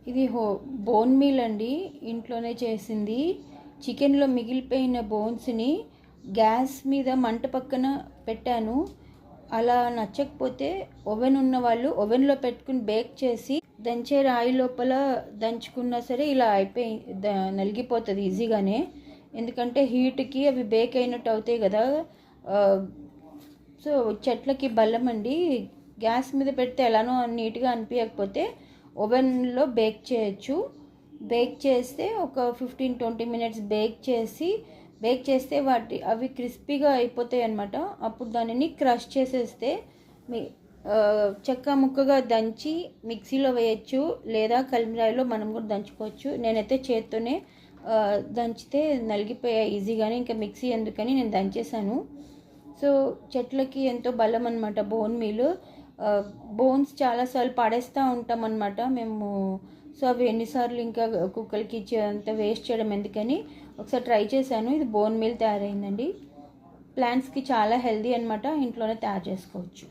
ఇది bone meal అండి, ఇంట్లోనే చేసింది. చికెన్లో మిగిలిపోయిన బోన్స్ని గ్యాస్ మీద మంట పక్కన పెట్టాను. అలా నచ్చకపోతే ఓవెన్ ఉన్న వాళ్ళు ఓవెన్లో పెట్టుకుని బేక్ చేసి దంచే రాయి లోపల దంచుకున్నా సరే ఇలా అయిపోయి నలిగిపోతుంది ఈజీగానే. ఎందుకంటే హీట్కి అవి బేక్ అయినట్టు అవుతాయి కదా. సో చెట్లకి బలం అండి. గ్యాస్ మీద పెడితే ఎలానో నీట్గా అనిపించకపోతే ఓవెన్లో బేక్ చేయొచ్చు. బేక్ చేస్తే ఒక 15-20 మినిట్స్ బేక్ చేస్తే అవి క్రిస్పీగా అయిపోతాయి అన్నమాట. అప్పుడు దానిని క్రష్ చేసేస్తే చెక్క ముక్కగా దంచి మిక్సీలో వేయచ్చు, లేదా కలిమిరాయిలో మనం కూడా దంచుకోవచ్చు. నేనైతే చేత్తోనే దంచితే నలిగిపోయాయి ఈజీగానే, ఇంకా మిక్సీ ఎందుకని నేను దంచేసాను. సో చెట్లకి ఎంతో బలం అనమాట బోన్ మీల్. బోన్స్ చాలాసార్లు పడేస్తూ ఉంటాం అన్నమాట మేము. సో అవి ఎన్నిసార్లు ఇంకా కుక్కలకి ఇచ్చి అంత వేస్ట్ చేయడం ఎందుకని ఒకసారి ట్రై చేశాను. ఇది బోన్ మీల్ తయారైందండి. ప్లాంట్స్కి చాలా హెల్దీ అనమాట, ఇంట్లోనే తయారు చేసుకోవచ్చు.